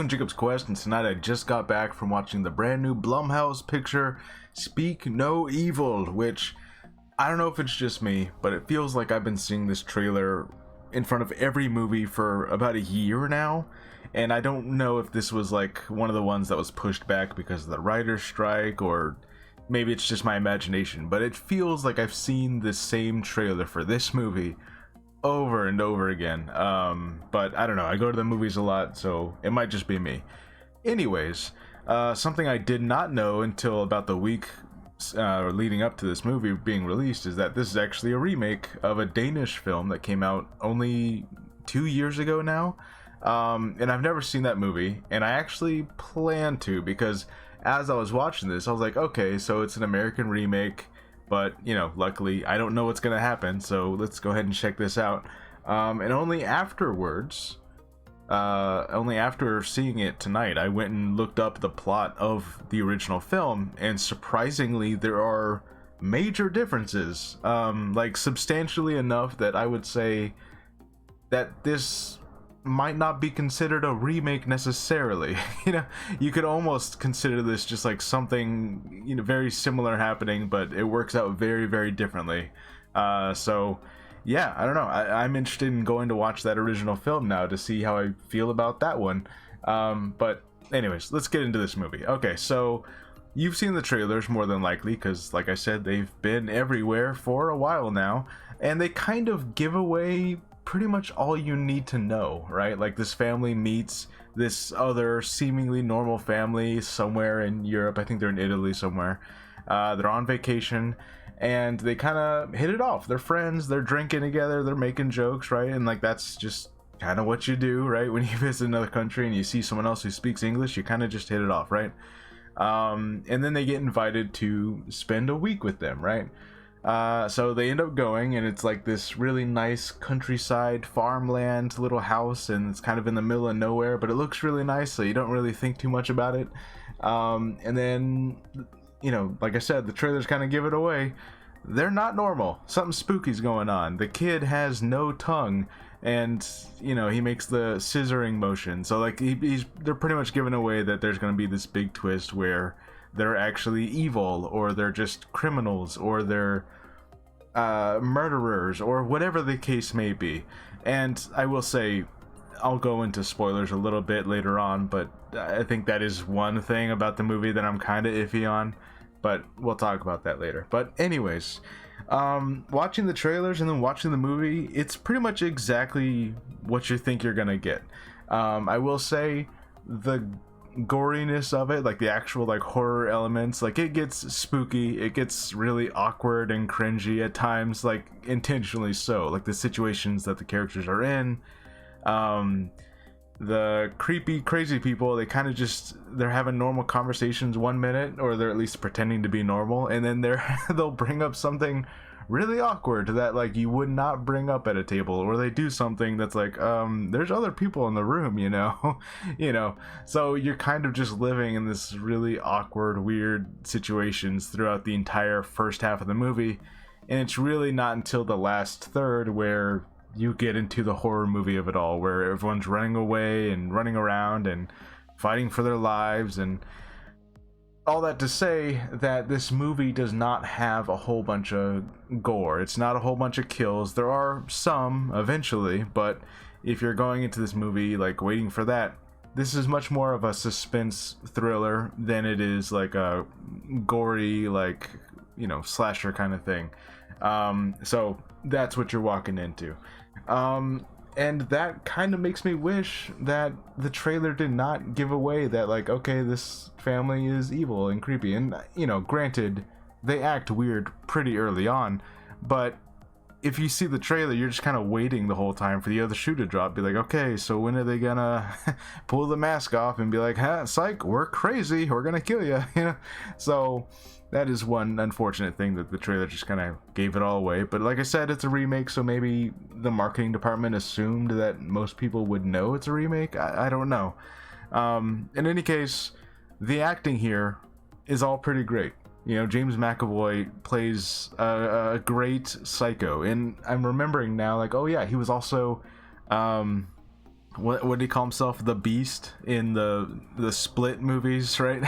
welcome to Jacob's Quest, and tonight I just got back from watching the brand new Blumhouse picture, Speak No Evil, which, I don't know if it's just me, but it feels like I've been seeing this trailer in front of every movie for about a year now, and I don't know if this was like one of the ones that was pushed back because of the writer's strike, or maybe it's just my imagination, but it feels like I've seen the same trailer for this movie over and over again. But I don't know, I go to the movies a lot, so it might just be me. Anyways, something I did not know until about the week leading up to this movie being released is that this is actually a remake of a Danish film that came out only 2 years ago now. And I've never seen that movie, and I actually plan to, because as I was watching this, I was like, okay, so it's an American remake, but, you know, luckily I don't know what's going to happen, so let's go ahead and check this out. And only afterwards, only after seeing it tonight, I went and looked up the plot of the original film, and surprisingly, there are major differences, like substantially enough that I would say that this might not be considered a remake necessarily. You know, you could almost consider this just like something, you know, very similar happening, but it works out very, very differently. So yeah, I don't know, I'm interested in going to watch that original film now to see how I feel about that one. But anyways, let's get into this movie. Okay, so you've seen the trailers more than likely, because like I said, they've been everywhere for a while now, and they kind of give away pretty much all you need to know, right? Like, this family meets this other seemingly normal family somewhere in Europe. I think they're in Italy somewhere. They're on vacation, and they kind of hit it off. They're friends, they're drinking together, they're making jokes, right? And like, that's just kind of what you do, right? When you visit another country and you see someone else who speaks English, you kind of just hit it off, right? And then they get invited to spend a week with them, right? So they end up going, and it's like this really nice countryside farmland little house, and it's kind of in the middle of nowhere, but it looks really nice, so you don't really think too much about it. And then, you know, like I said, the trailers kind of give it away. They're not normal. Something spooky's going on. The kid has no tongue, and, you know, he makes the scissoring motion. So like, they're pretty much giving away that there's going to be this big twist where they're actually evil, or they're just criminals, or they're murderers, or whatever the case may be. And I will say, I'll go into spoilers a little bit later on, but I think that is one thing about the movie that I'm kind of iffy on, but we'll talk about that later. But anyways, watching the trailers and then watching the movie, it's pretty much exactly what you think you're gonna get. I will say, the goriness of it, like the actual like horror elements, like it gets spooky, it gets really awkward and cringy at times, like intentionally so, like the situations that the characters are in. The creepy crazy people, they kind of just, they're having normal conversations 1 minute, or they're at least pretending to be normal, and then they'll bring up something really awkward that like you would not bring up at a table, or they do something that's like, there's other people in the room, you know. You know, so you're kind of just living in this really awkward, weird situations throughout the entire first half of the movie, and it's really not until the last third where you get into the horror movie of it all, where everyone's running away and running around and fighting for their lives. And all that to say that this movie does not have a whole bunch of gore. It's not a whole bunch of kills. There are some eventually, but if you're going into this movie like waiting for that, this is much more of a suspense thriller than it is like a gory, like, you know, slasher kind of thing. So that's what you're walking into. And that kind of makes me wish that the trailer did not give away that, like, okay, this family is evil and creepy. And, you know, granted, they act weird pretty early on, but if you see the trailer, you're just kind of waiting the whole time for the other shoe to drop. Be like, okay, so when are they gonna pull the mask off and be like, huh, psych, we're crazy, we're gonna kill you, you know? So that is one unfortunate thing, that the trailer just kind of gave it all away. But like I said, it's a remake, so maybe the marketing department assumed that most people would know it's a remake. I don't know. In any case, the acting here is all pretty great. You know, James McAvoy plays a great psycho, and I'm remembering now, like, oh yeah, he was also what did he call himself, the Beast in the Split movies, right?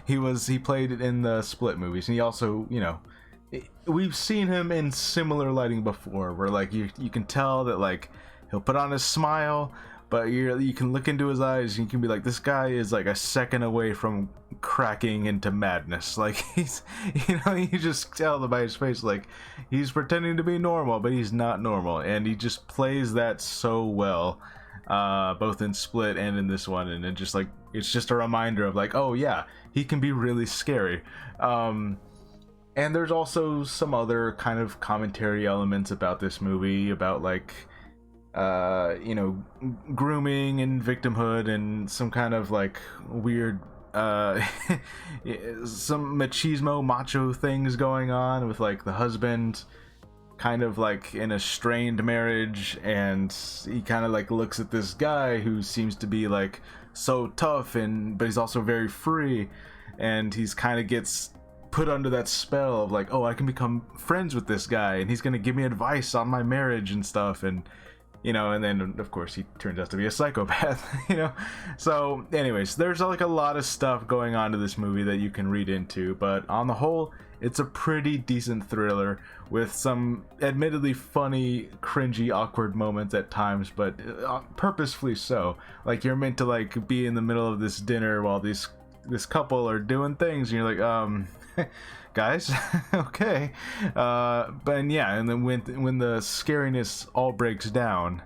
He played in the Split movies, and he also, you know, we've seen him in similar lighting before, where like you can tell that like he'll put on a smile, but you can look into his eyes and you can be like, this guy is like a second away from cracking into madness. Like he's, you know, you just tell by his face like he's pretending to be normal, but he's not normal, and he just plays that so well, both in Split and in this one. And it just like, it's just a reminder of like, oh yeah, he can be really scary. And there's also some other kind of commentary elements about this movie, about like, you know, grooming and victimhood, and some kind of like weird some machismo, macho things going on with like the husband kind of like in a strained marriage, and he kind of like looks at this guy who seems to be like so tough, but he's also very free, and he's kind of gets put under that spell of like, oh, I can become friends with this guy and he's gonna give me advice on my marriage and stuff, and you know, and then of course he turns out to be a psychopath. You know, so anyways, there's like a lot of stuff going on to this movie that you can read into, but on the whole, it's a pretty decent thriller with some admittedly funny, cringy, awkward moments at times, but purposefully so. Like you're meant to like be in the middle of this dinner while this couple are doing things, and you're like, guys, okay. But yeah, and then when the scariness all breaks down,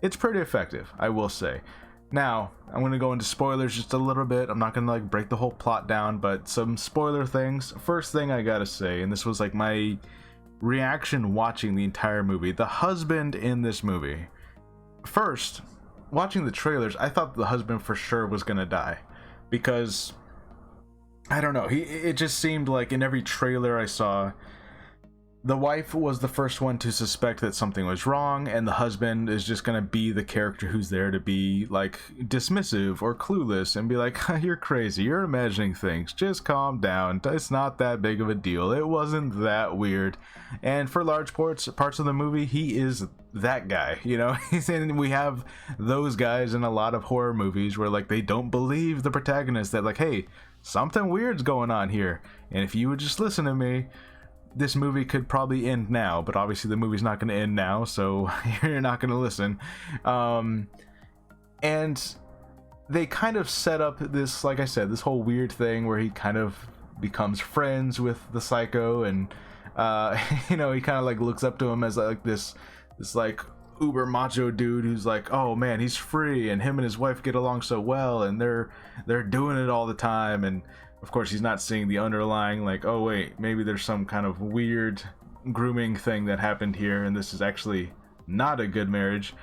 it's pretty effective, I will say. Now, I'm going to go into spoilers just a little bit. I'm not going to like break the whole plot down, but some spoiler things. First thing I gotta say, and this was like my reaction watching the entire movie, the husband in this movie. First, watching the trailers, I thought the husband for sure was going to die, because I don't know, it just seemed like in every trailer I saw, the wife was the first one to suspect that something was wrong, and the husband is just gonna be the character who's there to be like dismissive or clueless and be like, you're crazy, you're imagining things, just calm down, it's not that big of a deal, it wasn't that weird. And for large parts of the movie, he is that guy, you know. And we have those guys in a lot of horror movies where like they don't believe the protagonist, that like, hey, something weird's going on here, and if you would just listen to me, this movie could probably end now. But obviously the movie's not going to end now, so you're not going to listen. And they kind of set up this, like I said, this whole weird thing where he kind of becomes friends with the psycho, and you know, he kind of like looks up to him as like this like uber macho dude who's like, oh man, he's free, and him and his wife get along so well, and they're doing it all the time. And of course he's not seeing the underlying, like, oh wait, maybe there's some kind of weird grooming thing that happened here, and this is actually not a good marriage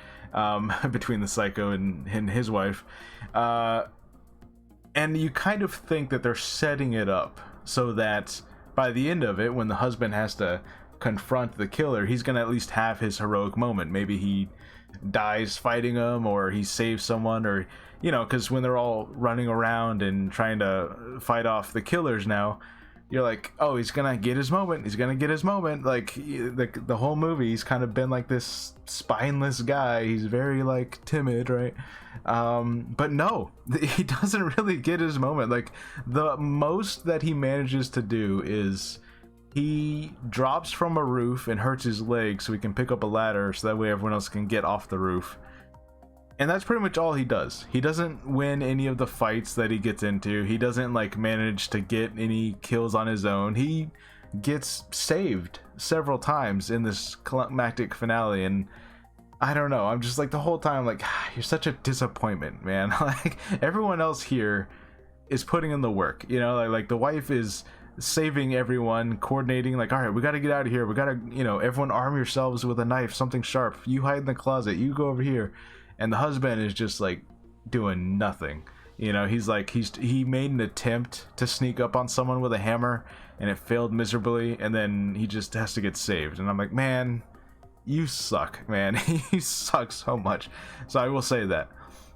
between the psycho and his wife. And you kind of think that they're setting it up so that by the end of it, when the husband has to confront the killer, he's gonna at least have his heroic moment. Maybe he dies fighting him, or he saves someone, or you know, because when they're all running around and trying to fight off the killers now, you're like, oh, he's gonna get his moment, like the whole movie he's kind of been like this spineless guy, he's very like timid, right? But no, he doesn't really get his moment. Like the most that he manages to do is he drops from a roof and hurts his leg so he can pick up a ladder, so that way everyone else can get off the roof. And that's pretty much all he does. He doesn't win any of the fights that he gets into. He doesn't like manage to get any kills on his own. He gets saved several times in this climactic finale, and I don't know, I'm just like the whole time like, you're such a disappointment, man. Like everyone else here is putting in the work, you know, like the wife is saving everyone, coordinating, like, all right, we got to get out of here, we got to, you know, everyone arm yourselves with a knife, something sharp, you hide in the closet, you go over here. And the husband is just like doing nothing, you know. He's like, he made an attempt to sneak up on someone with a hammer and it failed miserably, and then he just has to get saved. And I'm like, man, you suck, man. You suck so much. So I will say that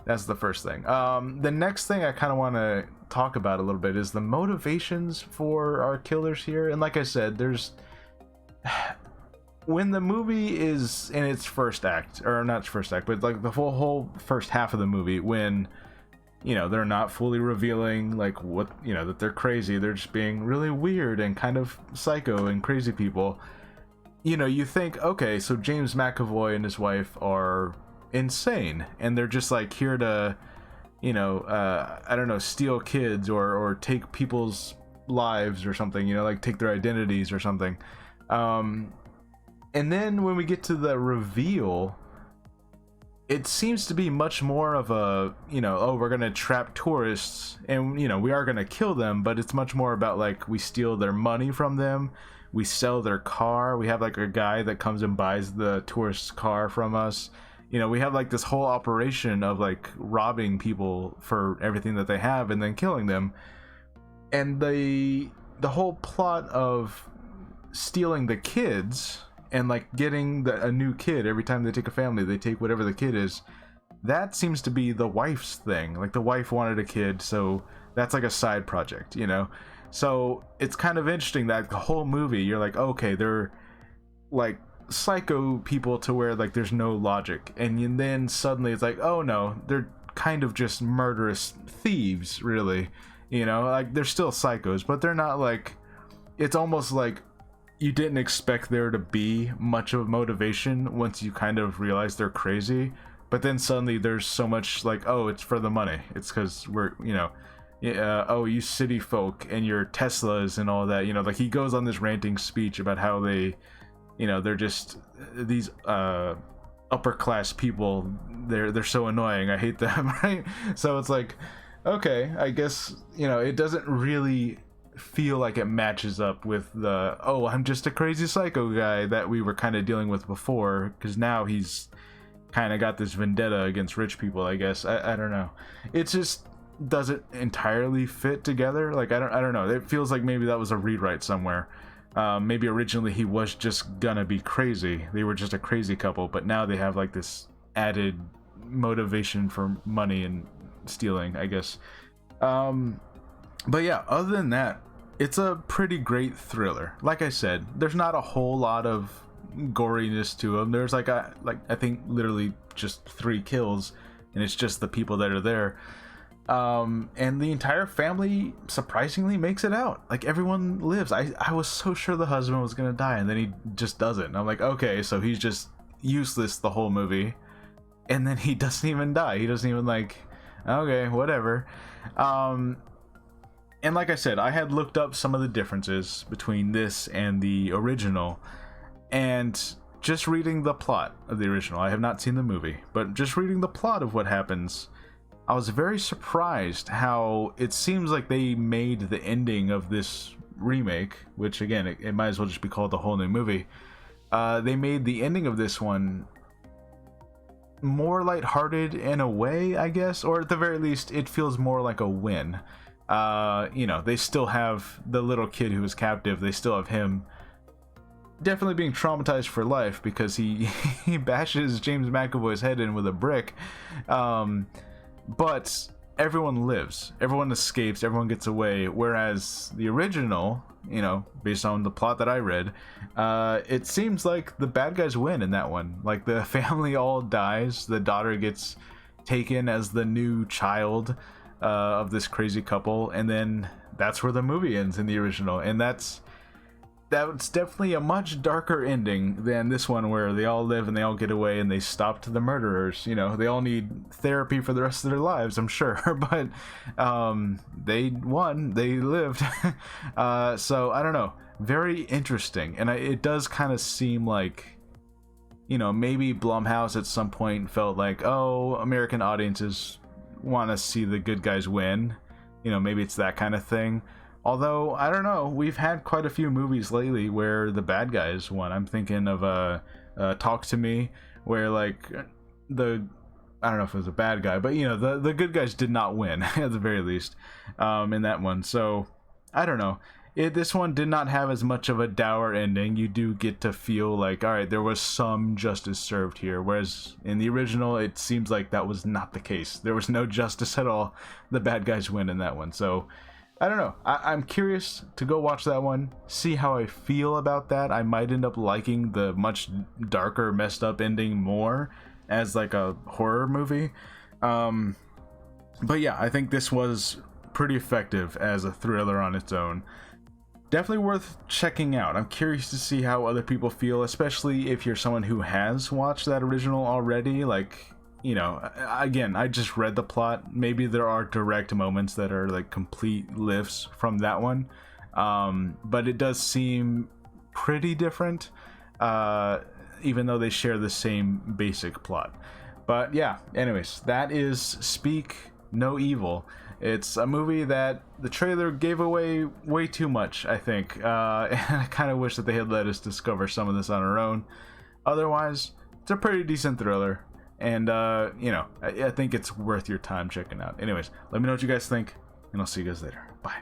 that's the first thing. The next thing I kind of want to talk about a little bit is the motivations for our killers here. And like I said, there's when the movie is in its first act, or not its first act, but like the whole first half of the movie, when they're not fully revealing like what that they're crazy, they're just being really weird and kind of psycho and crazy people. You think, okay, so James McAvoy and his wife are insane and they're just like here to I don't know, steal kids or take people's lives or something, like take their identities or something. And then when we get to the reveal, it seems to be much more of a, oh, we're gonna trap tourists and we are gonna kill them, but it's much more about like we steal their money from them, we sell their car, we have like a guy that comes and buys the tourist's car from us. We have like this whole operation of like robbing people for everything that they have and then killing them. And the whole plot of stealing the kids and like getting a new kid every time they take a family, they take whatever the kid is. That seems to be the wife's thing. Like the wife wanted a kid, so that's like a side project, So it's kind of interesting that the whole movie, you're like, okay, they're like psycho people to where like there's no logic, and then suddenly it's like, oh no, they're kind of just murderous thieves, really. Like they're still psychos, but they're not like, it's almost like you didn't expect there to be much of a motivation once you kind of realize they're crazy, but then suddenly there's so much like, oh, it's for the money, it's because we're oh, you city folk and your Teslas and all that, like he goes on this ranting speech about how they they're just these upper class people, they're so annoying, I hate them. Right? So it's like, okay, I guess it doesn't really feel like it matches up with the, oh, I'm just a crazy psycho guy that we were kind of dealing with before, because now he's kind of got this vendetta against rich people, I guess. I don't know, it just doesn't entirely fit together. Like I don't know, it feels like maybe that was a rewrite somewhere. Maybe originally he was just gonna be crazy, they were just a crazy couple, but now they have like this added motivation for money and stealing, I guess. But yeah, other than that, it's a pretty great thriller. Like I said, there's not a whole lot of goriness to them. There's like I think literally just 3 kills, and it's just the people that are there. And the entire family surprisingly makes it out. Like everyone lives. I was so sure the husband was gonna die, and then he just doesn't. And I'm like, okay, so he's just useless the whole movie, and then he doesn't even die. He doesn't even like, okay, whatever. And like I said, I had looked up some of the differences between this and the original, and just reading the plot of the original, I have not seen the movie, but just reading the plot of what happens, I was very surprised how it seems like they made the ending of this remake, which again, it might as well just be called the whole new movie. They made the ending of this one more lighthearted in a way, I guess, or at the very least, it feels more like a win. They still have the little kid who was captive. They still have him definitely being traumatized for life because he bashes James McAvoy's head in with a brick. But everyone lives, everyone escapes, everyone gets away, whereas the original, based on the plot that I read, it seems like the bad guys win in that one. Like the family all dies, the daughter gets taken as the new child of this crazy couple, and then that's where the movie ends in the original. And that's definitely a much darker ending than this one, where they all live and they all get away and they stopped the murderers. They all need therapy for the rest of their lives, I'm sure, but they won, they lived. So I don't know, very interesting. And it does kind of seem like, maybe Blumhouse at some point felt like, oh, American audiences want to see the good guys win. Maybe it's that kind of thing. Although, I don't know, we've had quite a few movies lately where the bad guys won. I'm thinking of Talk to Me, where like I don't know if it was a bad guy, but the good guys did not win at the very least in that one. So I don't know. This one did not have as much of a dour ending. You do get to feel like, all right, there was some justice served here, whereas in the original it seems like that was not the case. There was no justice at all. The bad guys win in that one. So I don't know. I'm curious to go watch that one, see how I feel about that. I might end up liking the much darker, messed up ending more as like a horror movie. But yeah, I think this was pretty effective as a thriller on its own. Definitely worth checking out. I'm curious to see how other people feel, especially if you're someone who has watched that original already. Like, you know, again, I just read the plot. Maybe there are direct moments that are like complete lifts from that one. But it does seem pretty different, even though they share the same basic plot. But yeah, anyways, that is Speak No Evil. It's a movie that the trailer gave away way too much, I think. And I kind of wish that they had let us discover some of this on our own. Otherwise, it's a pretty decent thriller. And, you know, I think it's worth your time checking out. Anyways, let me know what you guys think, and I'll see you guys later. Bye.